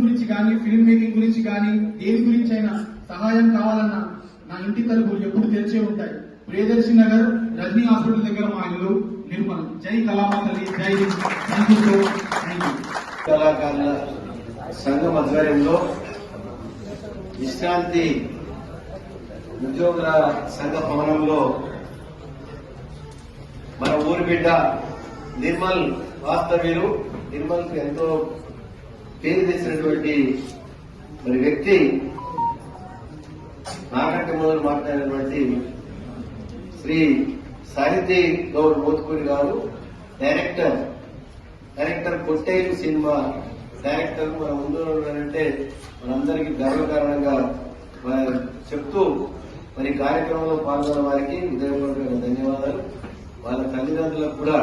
గురించి కానీ, ఫిల్మ్ మేకింగ్ గురించి కానీ, దేని గురించి అయినా సహాయం కావాలన్నా నా ఇంటి తలుపులు ఎప్పుడు తెరిచే ఉంటాయి. ప్రియదర్శి నగర్, రజనీ హాస్పిటల్ దగ్గర మా ఇల్లు, నిర్మల్. జై కళామాతల్లి, జై Hind. Thank you so thank you. కళాకారుల సంఘం ఆధ్వర్యంలో విశ్రాంతి ఉద్యోగుల సంఘ భవనంలో మన ఊరి బిడ్డ నిర్మల్ వాస్తవ్యులు, నిర్మల్ కు ఎంతో పేరు తెచ్చినటువంటి మరి వ్యక్తి, నాకంటే మొదలు మాట్లాడినటువంటి శ్రీ సాహితీ గౌడ్ మోత్కూరి గారు, డైరెక్టర్ పొట్టేలు సినిమా డైరెక్టర్ మన ముందు ఉన్నారంటే మనందరికీ గర్వకారణంగా చెప్తూ మరి కార్యక్రమంలో పాల్గొన్న వారికి హృదయపూర్వక ధన్యవాదాలు. వాళ్ళ తల్లిదండ్రులకు కూడా,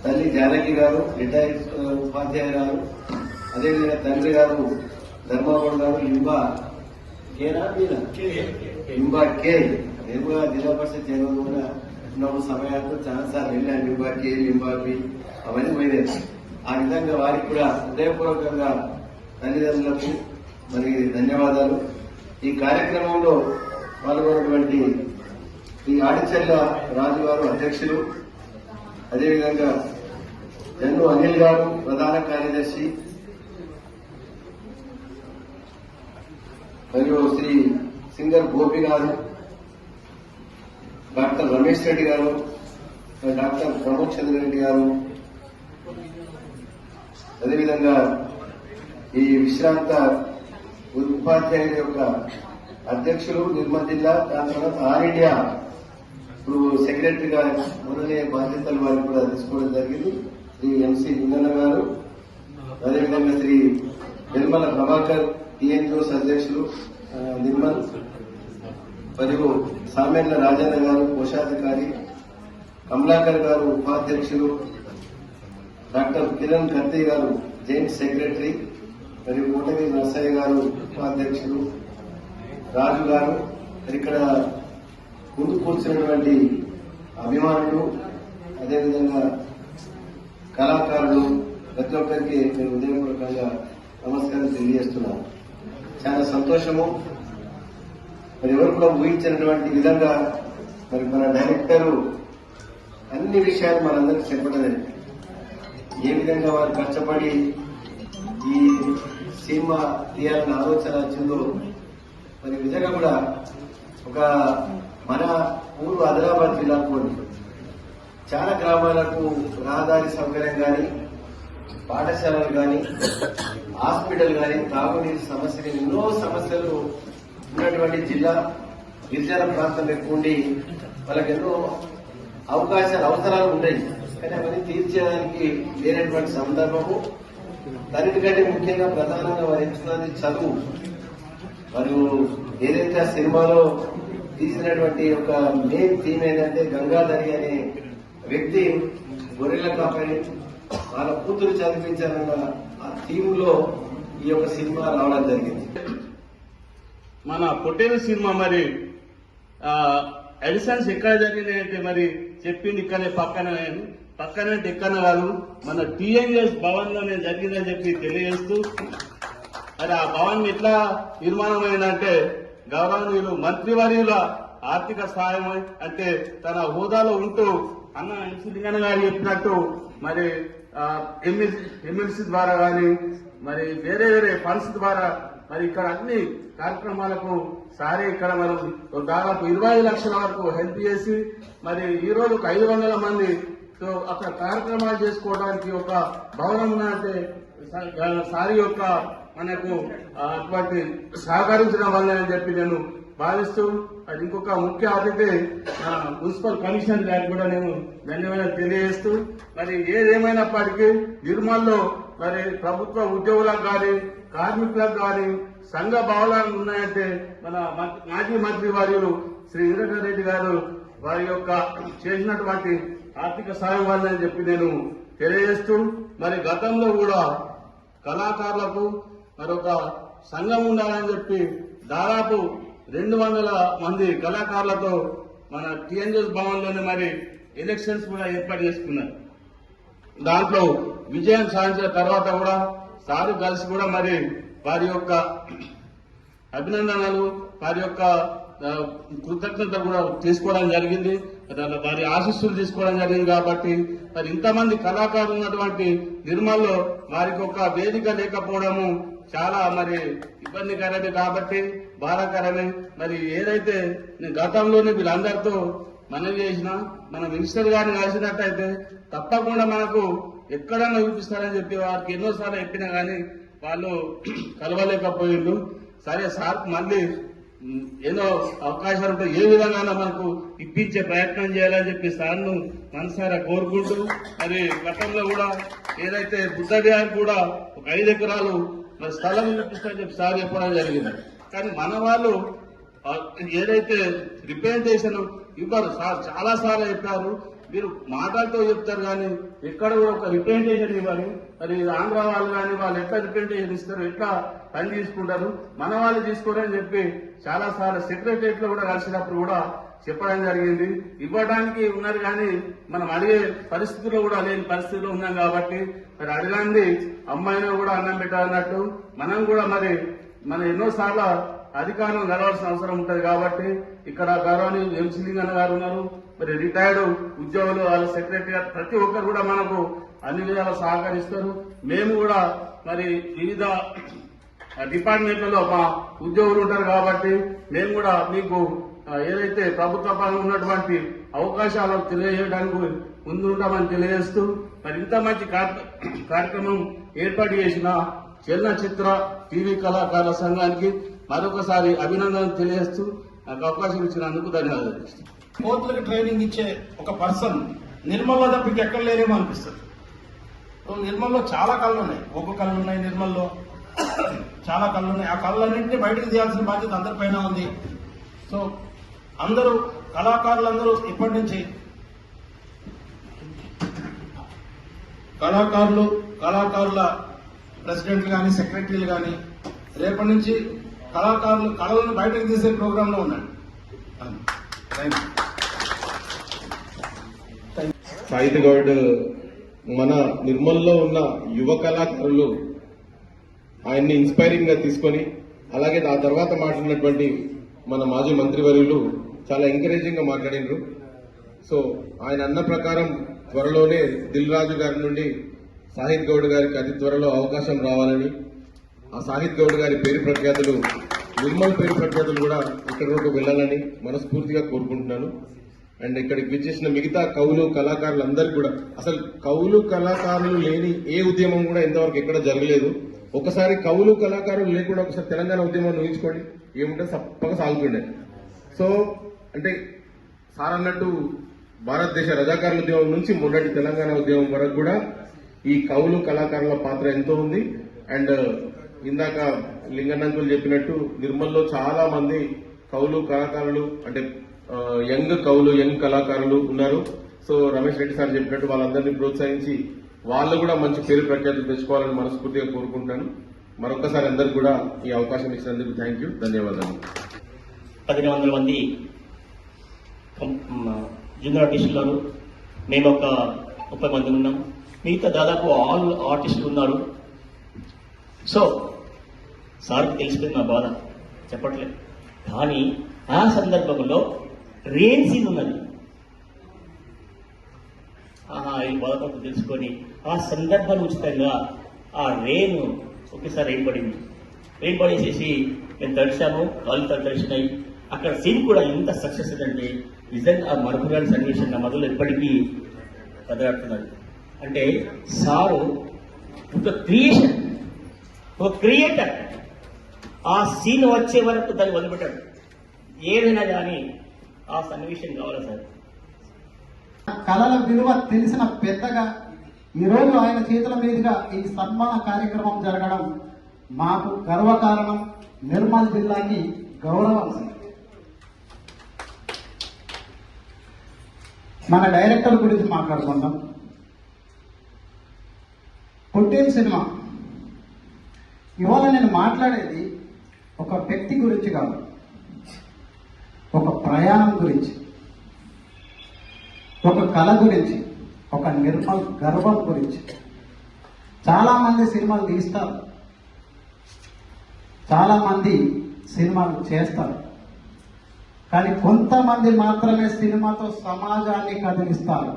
తల్లి జానకి గారు రిటైర్డ్ ఉపాధ్యాయురాలు, అదేవిధంగా తండ్రి గారు ధర్మాగౌడ్ గారు లింబా కే నేను కూడా జిల్లా పరిషత్ చైర్మన్ కూడా ఉన్నప్పుడు సమయాల్లో చాలాసార్లు వెళ్ళాను. లింబా బి అవన్నీ పోయినాయి. ఆ విధంగా వారికి కూడా హృదయపూర్వకంగా తల్లిదండ్రులకు మరి ధన్యవాదాలు. ఈ కార్యక్రమంలో పాల్గొన్నటువంటి ఈ ఆడిచర్ల రాజు గారు అధ్యక్షులు, అదేవిధంగా జన్ను అనిల్ గారు ప్రధాన కార్యదర్శి, మరియు శ్రీ సింగర్ గోపి గారు, డాక్టర్ రమేష్ రెడ్డి గారు, డాక్టర్ ప్రమోద్ చంద్ర రెడ్డి గారు, అదేవిధంగా ఈ విశ్రాంత ఉపాధ్యాయుల యొక్క అధ్యక్షులు నిర్మల్ జిల్లా, దాని తర్వాత ఆల్ ఇండియా ఇప్పుడు సెక్రటరీగా మొదలే బాధ్యతలు వారికి కూడా తీసుకోవడం జరిగింది. శ్రీ ఎంసీ లింగన్న గారు, అదేవిధంగా శ్రీ నిర్మల ప్రభాకర్ టీఎన్జిఓస్ అధ్యక్షులు నిర్మల్, మరియు సామెర్ల రాజన్న గారు కోశాధికారి, కమలాకర్ గారు ఉపాధ్యక్షులు, డాక్టర్ కిరణ్ కర్తీ గారు జాయింట్ సెక్రటరీ, మరియు కోటగిరి నర్సయ్య గారు ఉపాధ్యక్షులు, రాజు గారు, ఇక్కడ ముందు కూర్చున్నటువంటి అభిమానులు, అదేవిధంగా కళాకారులు, ప్రతి ఒక్కరికి నేను హృదయపూర్వకంగా నమస్కారం తెలియజేస్తున్నాను. చాలా సంతోషము. మరి ఎవరు కూడా ఊహించినటువంటి విధంగా మరి మన డైరెక్టరు అన్ని విషయాలు మనందరికీ చెప్పడమే, ఏ విధంగా వారు కష్టపడి ఈ సినిమా తీయాలన్న ఆలోచన వచ్చిందో, మరి నిజంగా కూడా ఒక మన ఊరు ఆదిలాబాద్ జిల్లాలోని చాలా గ్రామాలకు రహదారి సౌకర్యం కానీ, పాఠశాలలు కానీ, హాస్పిటల్ కానీ, తాగునీరు సమస్యలు, ఎన్నో సమస్యలు ఉన్నటువంటి జిల్లా. గిరిజన ప్రాంతం ఎక్కువ ఉండి వాళ్ళకి ఎన్నో అవసరాలు ఉన్నాయి. కానీ అవన్నీ తీర్చేయడానికి లేనటువంటి సందర్భము. దానికంటే ముఖ్యంగా ప్రధానంగా వారు ఎంచుకున్నది చదువు. మరియు ఏదైతే ఆ సినిమాలో తీసినటువంటి ఒక మెయిన్ థీమ్ ఏంటంటే గంగాధరి అనే వ్యక్తి గొర్రెల కాపరి వాళ్ళ కూతురు చదివించాలన్న ఆ థీమ్ లో ఈ యొక్క సినిమా రావడం జరిగింది. మన పొట్టేలు సినిమా మరి ఎడిషన్స్ ఎక్కడ జరిగినాయంటే మరి చెప్పింది ఇక్కడే పక్కనే ఎక్కన కాదు, మన టీఎన్ఎస్ భవన్ లోనే జరిగిందని చెప్పి తెలియజేస్తూ, మరి ఆ భవన్ ఎట్లా నిర్మాణం అయిందంటే గౌరవనీయులు మంత్రివర్యుల ఆర్థిక సహాయం అంటే తన హోదాలో ఉంటూ అన్న లింగన్న గారు చెప్పినట్టు మరి ఎమ్మెల్సీ ద్వారా కానీ మరి వేరే వేరే ఫండ్స్ ద్వారా మరి ఇక్కడ అన్ని కార్యక్రమాలకు సారే ఇక్కడ మనం దాదాపు 25 లక్షల వరకు హెల్ప్ చేసి మరి ఈ రోజు 500 మంది అక్కడ కార్యక్రమాలు చేసుకోవడానికి ఒక భవనం ఉన్నట్టే సారి యొక్క మనకు అటువంటి సహకరించడం వల్ల అని చెప్పి నేను భావిస్తూ అది ఇంకొక ముఖ్య అతిథి మున్సిపల్ కమిషనర్ గారికి కూడా నేను ధన్యవాదాలు తెలియజేస్తూ మరి ఏదేమైనప్పటికీ నిర్మల్లో మరి ప్రభుత్వ ఉద్యోగులకు కానీ కార్మికులకు కానీ సంఘ భావనలు ఉన్నాయంటే మన మాజీ మంత్రి వర్యులు శ్రీ ఇంద్రకరణ్ రెడ్డి గారు వారి యొక్క చేసినటువంటి ఆర్థిక సాయం వల్ల అని చెప్పి నేను తెలియజేస్తూ మరి గతంలో కూడా కళాకారులకు మరొక సంఘం ఉండాలని చెప్పి దాదాపు 200 మంది కళాకారులతో మన టీఎన్జీఎస్ భవన్లోనే మరి ఎలక్షన్స్ కూడా ఏర్పాటు చేసుకున్నారు. దాంట్లో విజయం సాధించిన తర్వాత కూడా సారు కలిసి కూడా మరి వారి యొక్క అభినందనలు వారి యొక్క కృతజ్ఞత కూడా తీసుకోవడం జరిగింది. వారి ఆశీస్సులు తీసుకోవడం జరిగింది. కాబట్టి మరి ఇంతమంది కళాకారులు ఉన్నటువంటి నిర్మల్లో వారికి ఒక వేదిక లేకపోవడము చాలా మరి ఇబ్బందికరమే కాబట్టి బాధాకరమే. మరి ఏదైతే నేను గతంలోనే వీళ్ళందరితో మనవి చేసినా మన మినిస్టర్ గారిని కలిసినట్టయితే తప్పకుండా మనకు ఎక్కడన్నా చూపిస్తారని చెప్పి వారికి ఎన్నోసార్లు చెప్పినా కానీ వాళ్ళు కలవలేకపోయిండు. సరే సార్ మళ్ళీ ఏదో అవకాశాలు ఉంటే ఏ విధంగా మనకు ఇప్పించే ప్రయత్నం చేయాలని చెప్పి సార్ను మనసారా కోరుకుంటూ మరి గతంలో కూడా ఏదైతే బుద్ధ విహార్ కూడా ఒక 5 ఎకరాలు మరి స్థలం చూపిస్తారని చెప్పి సార్ చెప్పడం జరిగింది. కానీ మన వాళ్ళు ఏదైతే రిప్రజెంటేషన్ ఇవ్వరు. సార్ చాలా సార్లు చెప్పారు, మీరు మాటలతో చెప్తారు కానీ ఎక్కడ కూడా ఒక రిప్రజెంటేషన్ ఇవ్వరు. మరి ఆంధ్ర వాళ్ళు కానీ వాళ్ళు ఎట్లా రిప్రజెంటేషన్ ఇస్తారు, ఎట్లా పని తీసుకుంటారు, మన వాళ్ళు తీసుకోరని చెప్పి చాలా సార్లు సెక్రటరియట్ లో కూడా కలిసినప్పుడు కూడా చెప్పడం జరిగింది. ఇవ్వడానికి ఉన్నారు కానీ మనం అడిగే పరిస్థితుల్లో కూడా లేని పరిస్థితిలో ఉన్నాం కాబట్టి మరి అడగండి అమ్మాయినా కూడా అన్నం పెట్టాలన్నట్టు మనం కూడా మరి మన ఎన్నోసార్లు అధికారం గెలవాల్సిన అవసరం ఉంటుంది. కాబట్టి ఇక్కడ గౌరవనీయులు ఎంసీ లింగన్న గారు ఉన్నారు, మరి రిటైర్డ్ ఉద్యోగులు వాళ్ళ సెక్రటరీ ప్రతి ఒక్కరు కూడా మనకు అన్ని విధాలు సహకరిస్తారు. మేము కూడా మరి వివిధ డిపార్ట్మెంట్లలో మా ఉద్యోగులు ఉంటారు కాబట్టి మేము కూడా మీకు ఏదైతే ప్రభుత్వ పరంగా ఉన్నటువంటి అవకాశాలను తెలియజేయడానికి ముందుంటామని తెలియజేస్తూ మరి ఇంత మంచి కార్యక్రమం ఏర్పాటు చేసిన చలనచిత్ర టీవీ కళాకారుల సంఘానికి మరొకసారి అభినందనలు తెలియజేస్తూ నాకు అవకాశం ఇచ్చినందుకు ధన్యవాదాలు. కోర్టులకు ట్రైనింగ్ ఇచ్చే ఒక పర్సన్ నిర్మల్లో తప్ప ఎక్కడ లేరేమో అనిపిస్తుంది. నిర్మల్లో చాలా కళ్ళు ఉన్నాయి, ఒక్క కళ్ళు ఉన్నాయి, నిర్మల్లో చాలా కళ్ళు ఉన్నాయి. ఆ కళ్ళన్నింటినీ బయటకు తీయాల్సిన బాధ్యత అందరిపైన ఉంది. సో అందరూ కళాకారులందరూ ఇప్పటి నుంచి కళాకారుల ప్రెసిడెంట్లు కానీ సెక్రటరీలు కానీ రేపటి నుంచి కళలను బయటకు తీసే ప్రోగ్రాంలో ఉన్నాడు. సాహిత్ గౌడ్ మన నిర్మల్లో ఉన్న యువ కళాకారులు ఆయన్ని ఇన్స్పైరింగ్ గా తీసుకొని అలాగే ఆ తర్వాత మాట్లాడినటువంటి మన మాజీ మంత్రివర్యులు చాలా ఎంకరేజింగ్ గా మాట్లాడినారు. సో ఆయన అన్న ప్రకారం త్వరలోనే దిల్ రాజు గారి నుండి సాహిత్ గౌడ్ గారికి అతి త్వరలో అవకాశం రావాలని, ఆ సాహిత్ గౌడ్ గారి పేరు ప్రఖ్యాతులు నిర్మల్ పేరు ప్రఖ్యాతులు కూడా ఇక్కడ వరకు వెళ్లాలని మనస్ఫూర్తిగా కోరుకుంటున్నాను. అండ్ ఇక్కడికి విచ్చేసిన మిగతా కవులు కళాకారులందరికీ కూడా, అసలు కవులు కళాకారులు లేని ఏ ఉద్యమం కూడా ఇంతవరకు ఎక్కడ జరగలేదు. ఒకసారి కవులు కళాకారులు లేకుండా ఒకసారి తెలంగాణ ఉద్యమాన్ని ఊహించుకోండి, ఏముంటే తప్పక సాగుతుండే. సో అంటే సార్ అన్నట్టు భారతదేశ రజాకారుల ఉద్యమం నుంచి మొన్నటి తెలంగాణ ఉద్యమం వరకు కూడా ఈ కవులు కళాకారుల పాత్ర ఎంతో ఉంది. అండ్ ఇందాక లింగన్నంకులు చెప్పినట్టు నిర్మల్లో చాలా మంది కవులు కళాకారులు అంటే యంగ్ కవులు యంగ్ కళాకారులు ఉన్నారు. సో రమేష్ రెడ్డి సార్ చెప్పినట్టు వాళ్ళందరినీ ప్రోత్సహించి వాళ్ళు కూడా మంచి పేరు ప్రఖ్యాతులు తెచ్చుకోవాలని మనస్ఫూర్తిగా కోరుకుంటాను. మరొకసారి అందరికి కూడా ఈ అవకాశం ఇచ్చినందుకు థ్యాంక్ యూ, ధన్యవాదాలు. 1100 మంది జూనియర్ ఆర్టిస్టులు, మేము ఒక 30 మంది ఉన్నాం, మిగతా దాదాపు ఆల్ ఆర్టిస్టులు ఉన్నారు. సో సార్కి తెలిసిపోయింది మా బాధ, చెప్పట్లేదు. కానీ ఆ సందర్భంలో రెయిన్ సీన్ ఉన్నది. ఈ బాధపడుతూ తెలుసుకొని ఆ సందర్భాన్ని ఉచితంగా ఆ రెయిన్ ఒకేసారి రెయిన్ పడేసేసి మేము తడిచాము, కాళ్ళు తడిచినాయి. అక్కడ సీన్ కూడా ఎంత సక్సెస్ అంటే నిజంగా ఆ మరపురాని సన్నివేశం నా మొదలు ఎప్పటికీ కదలాడుతున్నారు. అంటే సారు ఒక క్రియేటర్ ఆ సీన్ వచ్చే వరకు దాన్ని వదిలిపెట్టాడు. ఏదైనా కానీ ఆ సన్నివేశం కావాలి సార్. కళల విలువ తెలిసిన పెద్దగా ఈరోజు ఆయన చేతుల మీదుగా ఈ సన్మాన కార్యక్రమం జరగడం మాకు గర్వకారణం, నిర్మల్ జిల్లాకి గౌరవం. మన డైరెక్టర్ గురించి మాట్లాడుకుందాం. పొట్టేల్ సినిమా ఇవాళ నేను మాట్లాడేది ఒక వ్యక్తి గురించి కాదు, ఒక ప్రయాణం గురించి, ఒక కళ గురించి, ఒక నిర్మల్ గర్వం గురించి. చాలామంది సినిమాలు తీస్తారు, చాలామంది సినిమాలు చేస్తారు, కానీ కొంతమంది మాత్రమే సినిమాతో సమాజాన్ని కదిలిస్తారు.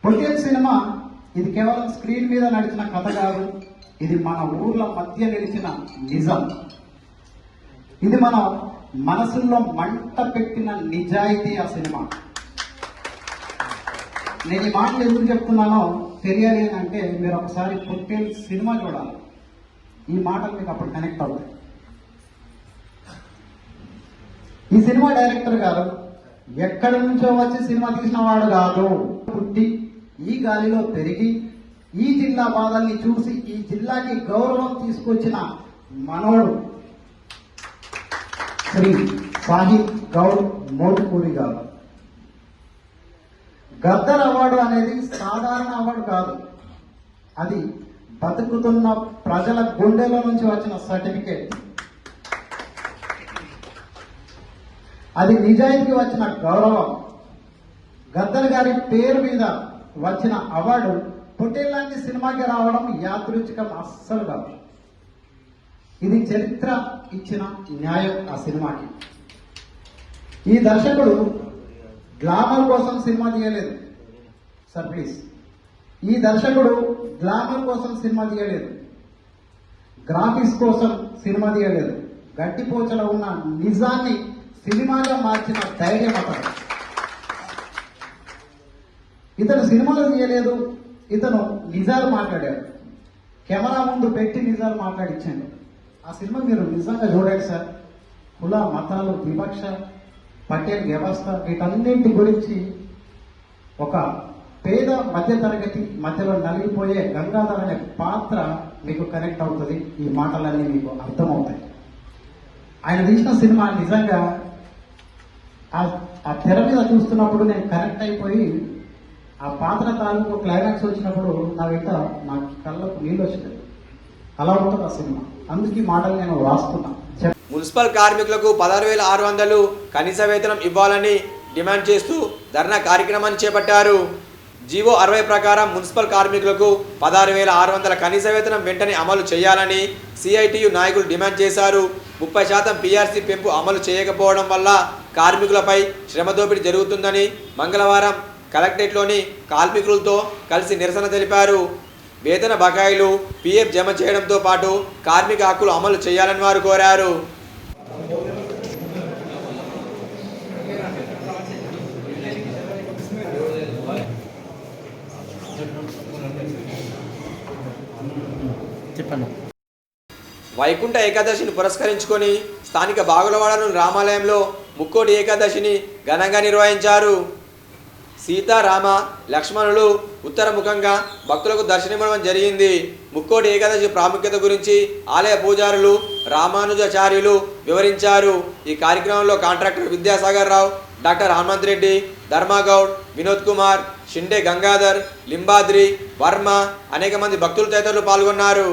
పొట్టేల్ సినిమా ఇది కేవలం స్క్రీన్ మీద నడిచిన కథ కాదు, ఇది మన ఊర్ల మధ్య నిలిచిన నిజం. ఇది మన మనసుల్లో మంట పెట్టిన నిజాయితీ ఆ సినిమా. నేను ఈ మాటలు ఎందుకు చెప్తున్నానో తెలియాలి అంటే మీరు ఒకసారి పొట్టేల్ సినిమా చూడాలి. ఈ మాటలు మీకు అప్పుడు కనెక్ట్ అవుతాయి. ఈ సినిమా డైరెక్టర్ గారు ఎక్కడి నుంచో వచ్చి సినిమా తీసిన వాడు కాదు. పుట్టి ఈ గాలిలో పెరిగి ఈ జిల్లా బాధల్ని చూసి ఈ జిల్లాకి గౌరవం తీసుకొచ్చిన మనోడు శ్రీ సాహిబ్ గౌడ్ మోటుపూరి గారు. గద్దర్ అవార్డు అనేది సాధారణ అవార్డు కాదు, అది బతుకుతున్న ప్రజల గుండెల నుంచి వచ్చిన సర్టిఫికేట్. అది నిజాయితీకి వచ్చిన గౌరవం. గద్దర్ గారి పేరు మీద వచ్చిన అవార్డు పొట్టేల్ లాంటి సినిమాకి రావడం యాదృచ్ఛికం అస్సలు కాదు. ఇది చరిత్ర ఇచ్చిన న్యాయం ఆ సినిమాకి. ఈ దర్శకుడు గ్లామర్ కోసం సినిమా తీయలేదు సార్, ప్లీజ్. ఈ దర్శకుడు గ్లామర్ కోసం సినిమా తీయలేదు, గ్రాఫిక్స్ కోసం సినిమా తీయలేదు. గట్టిపోచలో ఉన్న నిజాన్ని సినిమాగా మార్చిన ధైర్యం అతను. ఇతను సినిమాలు తీయలేదు, ఇతను నిజాలు మాట్లాడాడు. కెమెరా ముందు పెట్టి నిజాలు మాట్లాడించాడు. ఆ సినిమా మీరు నిజంగా చూడండి సార్. కుల మతాలు వివక్ష, పటేల్ వ్యవస్థ, వీటన్నింటి గురించి ఒక పేద మధ్యతరగతి మధ్యలో నలిగిపోయే గంగాధర్ అనే పాత్ర మీకు కనెక్ట్ అవుతుంది. ఈ మాటలన్నీ మీకు అర్థమవుతాయి. ఆయన తీసిన సినిమా నిజంగా ఆ తెర మీద చూస్తున్నప్పుడు నేను కనెక్ట్ అయిపోయి ఆ పాత్ర తాలూకు క్లైమాక్స్ వచ్చినప్పుడు నా కళ్ళకు నీళ్ళు వచ్చినాయి. అలా ఉంటుంది ఆ సినిమా. అందుకే ఈ మాటలు నేను రాస్తున్నా. మున్సిపల్ కార్మికులకు 16,600 కనీస వేతనం ఇవ్వాలని డిమాండ్ చేస్తూ ధర్నా కార్యక్రమాన్ని చేపట్టారు. జీవో 60 ప్రకారం మున్సిపల్ కార్మికులకు 16,600 కనీస వేతనం వెంటనే అమలు చేయాలని సిఐటియు నాయకులు డిమాండ్ చేశారు. 30% పీఆర్సీ పెంపు అమలు చేయకపోవడం వల్ల కార్మికులపై శ్రమ దోపిడీ జరుగుతుందని మంగళవారం కలెక్టరేట్లోని కార్మికులతో కలిసి నిరసన తెలిపారు. వేతన బకాయిలు, పీఎఫ్ జమ చేయడంతో పాటు కార్మిక హక్కులు అమలు చేయాలని వారు కోరారు. వైకుంఠ ఏకాదశిని పురస్కరించుకొని స్థానిక బాగులవాడలోని రామాలయంలో ముక్కోటి ఏకాదశిని ఘనంగా నిర్వహించారు. సీతారామ లక్ష్మణులు ఉత్తరముఖంగా భక్తులకు దర్శనమివ్వడం జరిగింది. ముక్కోటి ఏకాదశి ప్రాముఖ్యత గురించి ఆలయ పూజారులు రామానుజాచార్యులు వివరించారు. ఈ కార్యక్రమంలో కాంట్రాక్టర్ విద్యాసాగర్ రావు, డాక్టర్ హనుమంత్ రెడ్డి, ధర్మాగౌడ్, వినోద్ కుమార్, షిండే గంగాధర్, లింబాద్రి, వర్మ అనేక మంది భక్తులు తదితరులు పాల్గొన్నారు.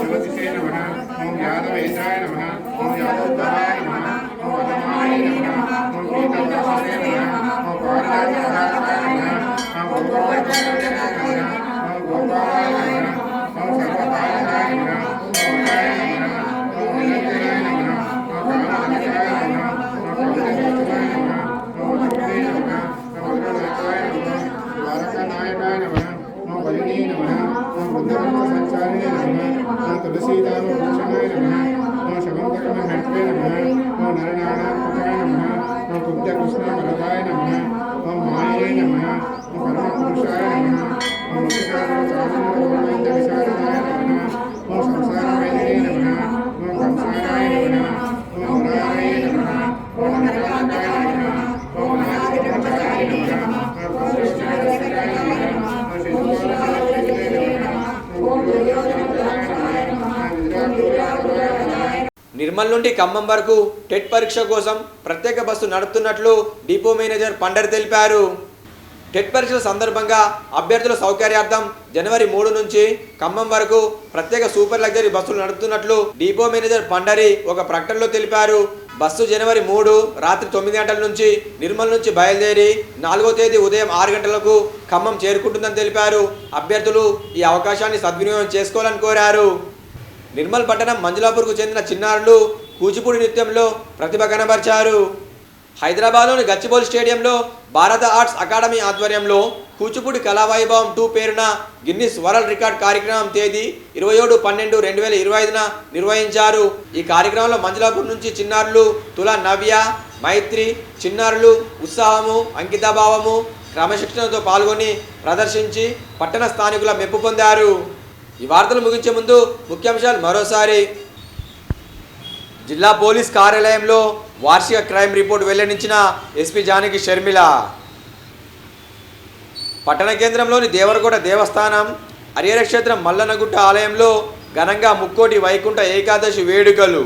జ్యోతిషే నమః ఓం యాదవేంద్రాయ నమః ఓం యాదోద్భవాయ నమః ఓం వదమాయ నమః ఓం పీతవసే నమః ఓం పారిజాతాయ నమః ఓం గోవర్ధనాయ నమః ఓం గోపాలాయ నమః ఓం సర్వకారణాయ నమః ఓం వినాయ నమః ఓం నిరంజనాయ నమః ఓం కామనాయ నమః ఓం కవితాయ నమః ఓం వజ్రదే నమః ఓం వజ్రనాయకాయ నమః ద్వారకానాయకాయ నమః ఓం బలినే నమః ఓం బుద్ధవంత సంచారిణే నమః ఓం తులసీదాను భూషణాయ నమః ఓం శమంతకమ హంత్రే నమః ఓం నరనారాయణాయ నమః ఓం కుబ్జకృష్ణ వరదాయ నమః ఓం మాయే నమః ఓం పరమపురుషాయ నమః ఓం ముఖికారుణ చారుణ విశారదాయ నమః ఓం సంసారవైదినే నమః ఓం కంసారాయ నమః ఓం మురారాయ నమః ఓం నరకాంతాయ నమః ఓం నాగేంద్రాయ నమః ఓం పురుషోత్తమాయ నమః ఓం శిశుపాలనాయ నమః ఓం యోగేశ్వరాయ నమః నిర్మల్ నుండి ఖమ్మం వరకు టెట్ పరీక్ష కోసం ప్రత్యేక బస్సు నడుపుతున్నట్లు డిపో మేనేజర్ పండర్ తెలిపారు. టెట్ పరీక్షల సందర్భంగా అభ్యర్థుల సౌకర్యార్థం జనవరి 3 నుంచి ఖమ్మం వరకు ప్రత్యేక సూపర్ లగ్జరీ బస్సులు నడుపుతున్నట్లు డిపో మేనేజర్ పండరి ఒక ప్రకటనలో తెలిపారు. బస్సు జనవరి 3 రాత్రి 9 గంటల నుంచి నిర్మల్ నుంచి బయలుదేరి 4వ తేదీ ఉదయం 6 గంటలకు ఖమ్మం చేరుకుంటుందని తెలిపారు. అభ్యర్థులు ఈ అవకాశాన్ని సద్వినియోగం చేసుకోవాలని కోరారు. నిర్మల్ పట్టణం మంజులాపూర్కు చెందిన చిన్నారులు కూచిపూడి నృత్యంలో ప్రతిభ కనబర్చారు. హైదరాబాద్లోని గచ్చిబౌలి స్టేడియంలో భారత ఆర్ట్స్ అకాడమీ ఆధ్వర్యంలో కూచిపూడి కళావైభవం 2 పేరున గిన్నిస్ వరల్డ్ రికార్డ్ కార్యక్రమం తేదీ 27/12/2025న నిర్వహించారు. ఈ కార్యక్రమంలో మంజులాపూర్ నుంచి చిన్నారులు తులా నవ్య, మైత్రి చిన్నారులు ఉత్సాహము, అంకితభావము, క్రమశిక్షణతో పాల్గొని ప్రదర్శించి పట్టణ స్థానికుల మెప్పు పొందారు. ఈ వార్తలు ముగించే ముందు ముఖ్యాంశాలు మరోసారి. జిల్లా పోలీస్ కార్యాలయంలో వార్షిక క్రైమ్ రిపోర్ట్ వెల్లడించిన ఎస్పీ జానకి షర్మిల. పట్టణ కేంద్రంలోని దేవరకోట దేవస్థానం, హరిహర క్షేత్రం మల్లన్నగుట్ట ఆలయంలో ఘనంగా ముక్కోటి వైకుంఠ ఏకాదశి వేడుకలు.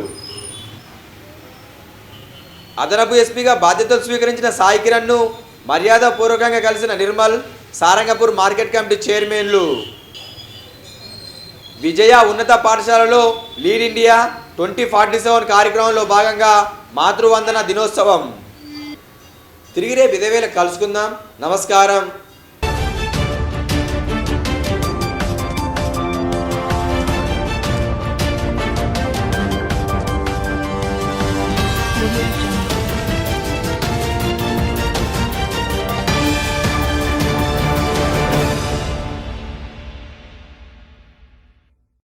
అదనపు ఎస్పీగా బాధ్యతలు స్వీకరించిన సాయి కిరణ్ను మర్యాదపూర్వకంగా కలిసిన నిర్మల్, సారంగపూర్ మార్కెట్ కమిటీ చైర్మన్లు. విజయ ఉన్నత పాఠశాలలో లీడ్ ఇండియా 2047 కార్యక్రమంలో భాగంగా మాతృవందన దినోత్సవం. తిరిగి రేపు ఇదే వేళ కలుసుకుందాం. నమస్కారం.